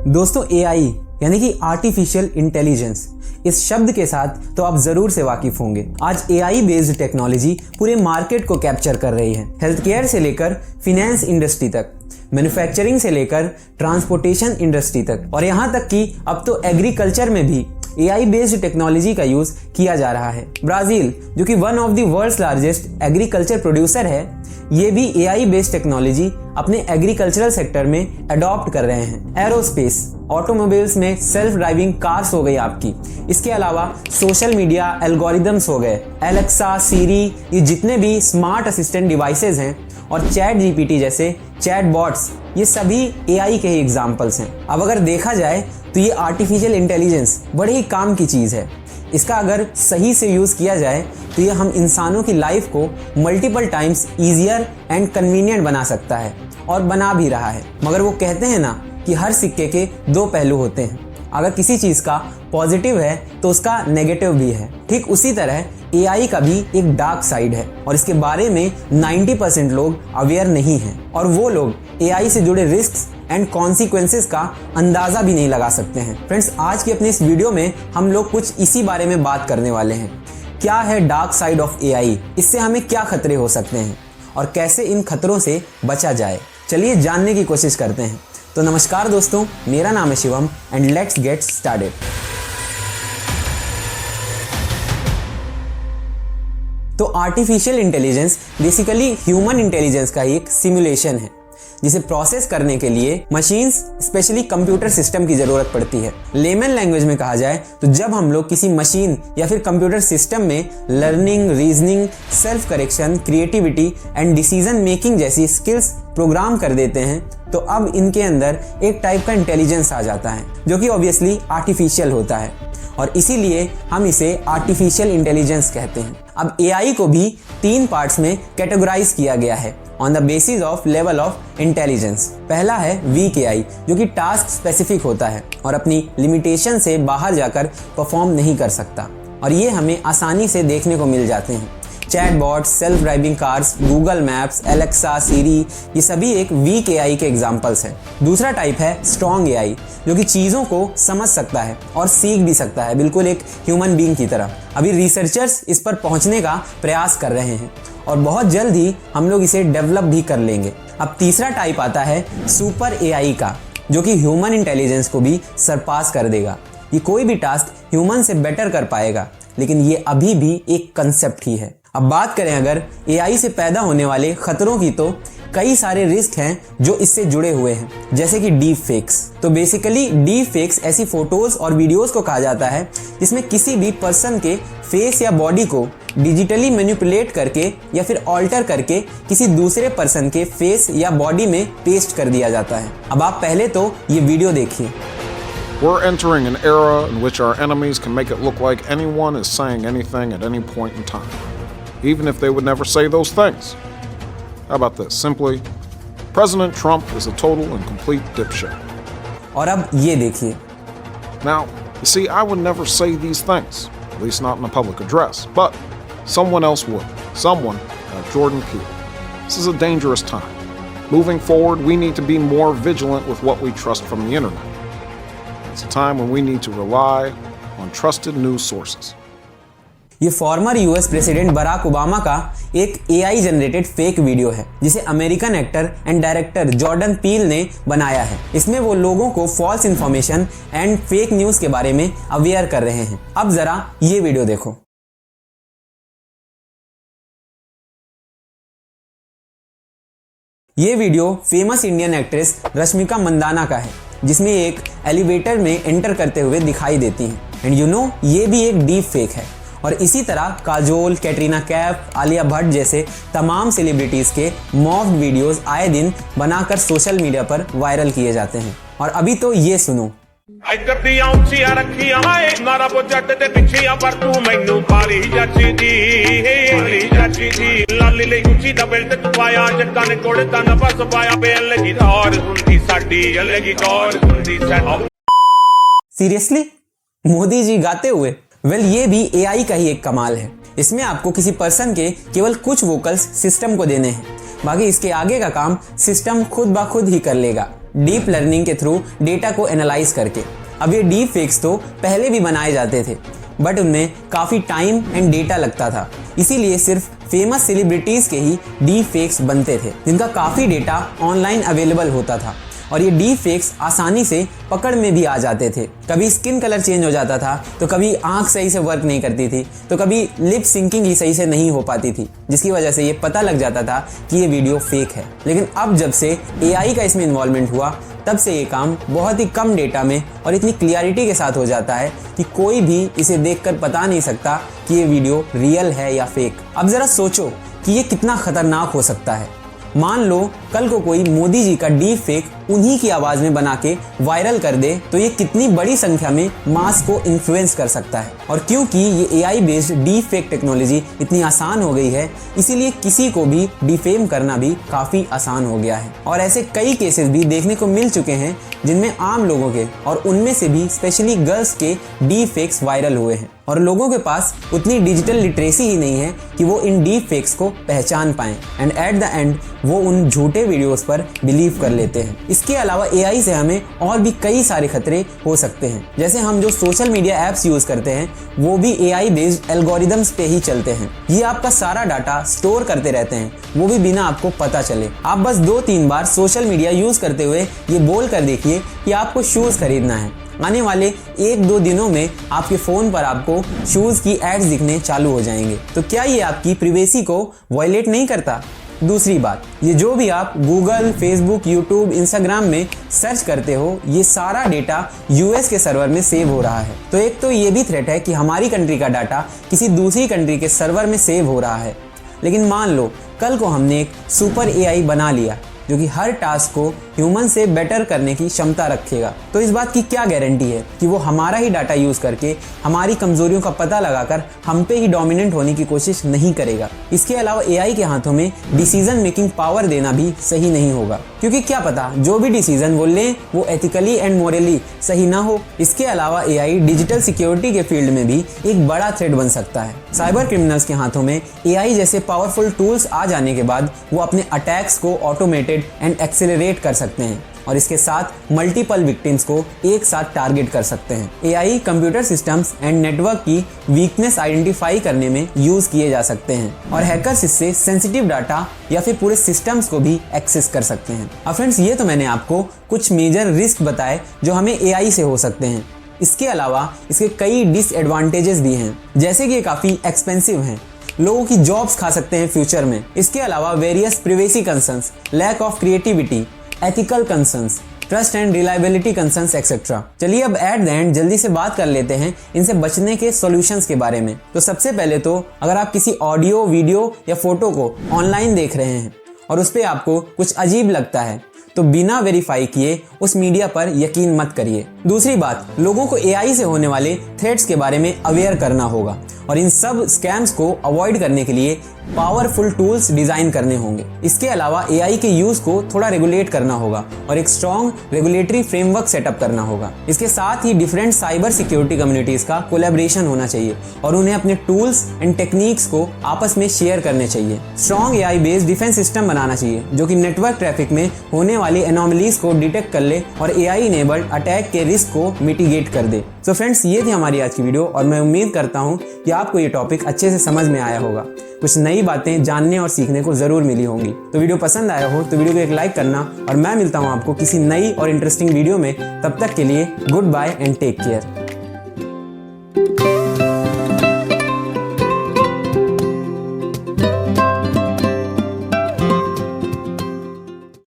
दोस्तों एआई यानी कि आर्टिफिशियल इंटेलिजेंस, इस शब्द के साथ तो आप जरूर से वाकिफ होंगे। आज एआई बेस्ड टेक्नोलॉजी पूरे मार्केट को कैप्चर कर रही है। हेल्थ केयर से लेकर फिनेंस इंडस्ट्री तक, मैन्युफैक्चरिंग से लेकर ट्रांसपोर्टेशन इंडस्ट्री तक, और यहाँ तक कि अब तो एग्रीकल्चर में भी एआई बेस्ड टेक्नोलॉजी का यूज किया जा रहा है। ब्राजील, जो कि one of the world's largest agriculture producer है, ये भी एआई बेस्ड टेक्नोलॉजी अपने एग्रीकल्चरल सेक्टर में अडॉप्ट कर रहे हैं। एरोस्पेस, ऑटोमोबाइल्स में सेल्फ ड्राइविंग कार्स हो गई आपकी। इसके अलावा सोशल मीडिया एल्गोरिदम्स हो गए, एलेक्सा, सीरी, ये जितने भी स्मार्ट असिस्टेंट डिवाइसेज हैं, और चैट जीपीटी जैसे चैट बॉट्स, ये सभी एआई के ही एग्जाम्पल्स हैं। अब अगर देखा जाए तो ये आर्टिफिशियल इंटेलिजेंस बड़े ही काम की चीज़ है। इसका अगर सही से यूज़ किया जाए तो ये हम इंसानों की लाइफ को multiple times easier and convenient बना सकता है, और बना भी रहा है। मगर वो कहते हैं ना कि हर सिक्के के दो पहलू होते हैं। अगर किसी चीज़ का पॉजिटिव है तो उसका नेगेटिव भी है। ठीक उसी तरह एआई का भी एक डार्क साइड है, और इसके बारे में 90% लोग अवेयर नहीं हैं, और वो लोग एआई से जुड़े रिस्क्स एंड कॉन्सिक्वेंसेस का अंदाजा भी नहीं लगा सकते हैं। फ्रेंड्स, आज की अपनी इस वीडियो में हम लोग कुछ इसी बारे में बात करने वाले हैं। क्या है डार्क साइड ऑफ एआई, इससे हमें क्या खतरे हो सकते हैं, और कैसे इन खतरों से बचा जाए। चलिए जानने की कोशिश करते हैं। तो नमस्कार दोस्तों, मेरा नाम है Shivam and let's get started. तो artificial intelligence basically human intelligence का एक सिमुलेशन है, जिसे प्रोसेस करने के लिए मशीन्स, स्पेशली कंप्यूटर सिस्टम की जरूरत पड़ती है। लेमन लैंग्वेज में कहा जाए तो जब हम लोग किसी मशीन या फिर कंप्यूटर सिस्टम में learning, reasoning, self correction, creativity and decision making जैसी स्किल्स प्रोग्राम कर देते हैं, तो अब इनके अंदर एक टाइप का इंटेलिजेंस आ जाता है, जो कि ऑब्वियसली आर्टिफिशियल होता है, और इसीलिए हम इसे आर्टिफिशियल इंटेलिजेंस कहते हैं। अब एआई को भी 3 पार्ट्स में कैटेगराइज किया गया है on the basis of level of intelligence. पहला है वीक एआई, जो कि टास्क स्पेसिफिक होता है और अपनी लिमिटेशन से बाहर जाकर परफॉर्म नहीं कर सकता, और ये हमें आसानी से देखने को मिल जाते हैं। Chatbots, self driving cars, Google Maps, Alexa, Siri, ये सभी एक वीक एआई के एग्जांपल्स हैं। दूसरा टाइप है स्ट्रॉन्ग एआई, जो कि चीज़ों को समझ सकता है और सीख भी सकता है, बिल्कुल एक ह्यूमन बीइंग की तरह। अभी रिसर्चर्स इस पर पहुंचने का प्रयास कर रहे हैं, और बहुत जल्द ही हम लोग इसे डेवलप भी कर लेंगे। अब तीसरा टाइप आता है सुपर एआई का, जो कि ह्यूमन इंटेलिजेंस को भी सरपास कर देगा। ये कोई भी टास्क ह्यूमन से बेटर कर पाएगा, लेकिन ये अभी भी एक कंसेप्ट ही है। अब बात करें अगर एआई से पैदा होने वाले खतरों की, तो कई सारे रिस्क हैं जो इससे जुड़े हुए हैं, जैसे कि डीप फेक्स। तो बेसिकली डीप फेक्स ऐसी फोटोज और वीडियोस को कहा जाता है जिसमें किसी भी पर्सन के फेस या बॉडी को डिजिटली मैनिपुलेट करके या फिर ऑल्टर करके किसी दूसरे पर्सन के फेस या बॉडी में पेस्ट कर दिया जाता है। अब आप पहले तो ये वीडियो देखिए। We're entering an era in which our enemies can make it look like anyone is saying anything at any point in time, even if they would never say those things. How about this? Simply, President Trump is a total and complete dipshit. और अब ये देखिए। Now, you see, I would never say these things, at least not in a public address, but someone else would. Someone like Jordan Peele. This is a dangerous time. Moving forward, we need to be more vigilant with what we trust from the internet. It's a time when we need to rely on trusted news sources. ये former US president Barack Obama का एक AI generated fake video है, जिसे American actor and director Jordan Peele ने बनाया है। इसमें वो लोगों को false information and fake news के बारे में अवेयर कर रहे हैं। अब जरा ये वीडियो देखो। ये video famous Indian actress Rashmika Mandanna का है, जिसमें एक एलिवेटर में एंटर करते हुए दिखाई देती हैं। एंड यू नो, ये भी एक डीप फेक है, और इसी तरह काजोल, कैटरीना कैफ, आलिया भट्ट जैसे तमाम सेलिब्रिटीज के मॉफ्ड वीडियोस आए दिन बनाकर सोशल मीडिया पर वायरल किए जाते हैं। और अभी तो ये सुनो। सीरियसली, मोदी जी गाते हुए? वेल, ये भी एआई का ही एक कमाल है। इसमें आपको किसी पर्सन के केवल कुछ वोकल्स सिस्टम को देने हैं, बाकी इसके आगे का काम सिस्टम खुद ब खुद ही कर लेगा। डीप लर्निंग के थ्रू डेटा को एनालाइज करके। अब ये डीप फेक्स तो पहले भी बनाए जाते थे, बट उनमें काफ़ी टाइम एंड डेटा लगता था, इसीलिए सिर्फ फेमस सेलिब्रिटीज़ के ही डीप फेक्स बनते थे, जिनका काफ़ी डेटा ऑनलाइन अवेलेबल होता था। और ये डीप फेक्स आसानी से पकड़ में भी आ जाते थे। कभी स्किन कलर चेंज हो जाता था, तो कभी आंख सही से वर्क नहीं करती थी, तो कभी लिप सिंकिंग ही सही से नहीं हो पाती थी, जिसकी वजह से ये पता लग जाता था कि ये वीडियो फेक है। लेकिन अब जब से AI का इसमें इन्वॉल्वमेंट हुआ, तब से ये काम बहुत ही कम डेटा में और इतनी क्लियरिटी के साथ हो जाता है कि कोई भी इसे देखकर बता नहीं सकता कि ये वीडियो रियल है या फेक। अब ज़रा सोचो कि ये कितना खतरनाक हो सकता है। मान लो कल को कोई मोदी जी का डीप फेक उन्हीं की आवाज़ में बना के वायरल कर दे, तो ये कितनी बड़ी संख्या में मास को इन्फ्लुएंस कर सकता है। और क्योंकि ये AI based deep fake technology इतनी आसान हो गई है, इसीलिए किसी को भी डिफेम करना भी काफ़ी आसान हो गया है। और ऐसे कई केसेस भी देखने को मिल चुके हैं जिनमें आम लोगों के और उनमें से भी स्पेशली गर्ल्स के डीप फेक्स वायरल हुए हैं। और लोगों के पास उतनी डिजिटल लिटरेसी ही नहीं है कि वो इन डीप फेक्स को पहचान पाएं, एंड एट द एंड वो उन झूठे वीडियोस पर बिलीव कर लेते हैं। इसके अलावा AI से हमें और भी कई सारे खतरे हो सकते हैं। जैसे हम जो सोशल मीडिया ऐप्स यूज करते हैं वो भी AI बेस्ड एल्गोरिदम्स पे ही चलते हैं। ये आपका सारा डाटा स्टोर करते रहते हैं, वो भी बिना आपको पता चले। आप बस 2-3 बार सोशल मीडिया यूज करते हुए ये बोल कर देखिए कि आपको शूज खरीदना है। आने वाले 1-2 दिनों में आपके फ़ोन पर आपको शूज़ की एड्स दिखने चालू हो जाएंगे। तो क्या ये आपकी प्राइवेसी को वायलेट नहीं करता? दूसरी बात, ये जो भी आप गूगल, फेसबुक, यूट्यूब, इंस्टाग्राम में सर्च करते हो, ये सारा डेटा US के सर्वर में सेव हो रहा है। तो एक तो ये भी थ्रेट है कि हमारी कंट्री का डाटा किसी दूसरी कंट्री के सर्वर में सेव हो रहा है। लेकिन मान लो कल को हमने एक सुपर AI बना लिया जो कि हर टास्क को ह्यूमन से बेटर करने की क्षमता रखेगा, तो इस बात की क्या गारंटी है कि वो हमारा ही डाटा यूज़ करके हमारी कमजोरियों का पता लगाकर हम पे ही डोमिनेंट होने की कोशिश नहीं करेगा। इसके अलावा AI के हाथों में डिसीजन मेकिंग पावर देना भी सही नहीं होगा, क्योंकि क्या पता जो भी डिसीजन वो लें वो एथिकली एंड मोरली सही ना हो। इसके अलावा AI डिजिटल सिक्योरिटी के फील्ड में भी एक बड़ा थ्रेट बन सकता है। साइबर क्रिमिनल्स के हाथों में AI जैसे पावरफुल टूल्स आ जाने के बाद वो अपने अटैक्स को ऑटोमेटेड एंड एक्सेलरेट कर सकते हैं और इसके साथ मल्टीपल विक्टिम्स को एक साथ टारगेट कर सकते हैं। AI computer systems and network की वीकनेस आइडेंटिफाई करने में यूज किए जा सकते हैं और हैकर्स इससे सेंसिटिव डाटा या फिर पूरे सिस्टम्स को भी एक्सेस कर सकते हैं। अब फ्रेंड्स, ये तो मैंने आपको कुछ मेजर रिस्क बताए जो हमें AI से हो सकते हैं। इसके अलावा इसके कई डिसएडवांटेजेस भी हैं, जैसे कि ये काफ़ी एक्सपेंसिव हैं, लोगों की जॉब्स खा सकते हैं फ्यूचर में। इसके अलावा various privacy concerns, lack of creativity, ethical concerns, trust and reliability concerns etcetera. चलिए अब एट द एंड जल्दी से बात कर लेते हैं इनसे बचने के सॉल्यूशंस के बारे में। तो सबसे पहले तो अगर आप किसी ऑडियो, वीडियो या फोटो को ऑनलाइन देख रहे हैं और उस पर आपको कुछ अजीब लगता है, तो बिना वेरीफाई किए उस मीडिया पर यकीन मत करिए। दूसरी बात, लोगों को AI से होने वाले थ्रेट्स के बारे में अवेयर करना होगा और इन सब स्कैम्स को अवॉइड करने के लिए पावरफुल टूल्स डिजाइन करने होंगे। इसके अलावा AI के यूज को थोड़ा रेगुलेट करना होगा और एक स्ट्रॉन्ग रेगुलेटरी फ्रेमवर्क सेटअप करना होगा। इसके साथ ही डिफरेंट साइबर सिक्योरिटी कम्युनिटीज का कोलैबोरेशन होना चाहिए और उन्हें अपने टूल्स एंड टेक्निक्स को आपस में शेयर करने चाहिए। Strong AI based defence system बनाना चाहिए जो कि नेटवर्क ट्रैफिक में होने वाली एनोमलीज को डिटेक्ट कर ले और AI इनेबल्ड अटैक के रिस्क को मिटिगेट कर दे। तो फ्रेंड्स, ये थी हमारी आज की वीडियो और मैं उम्मीद करता हूँ कि आपको ये टॉपिक अच्छे से समझ में आया होगा। कुछ नई बातें जानने और सीखने को जरूर मिली होंगी। तो वीडियो पसंद आया हो तो वीडियो को एक लाइक करना और मैं मिलता हूँ आपको किसी नई और इंटरेस्टिंग वीडियो में। तब तक के लिए goodbye and take care.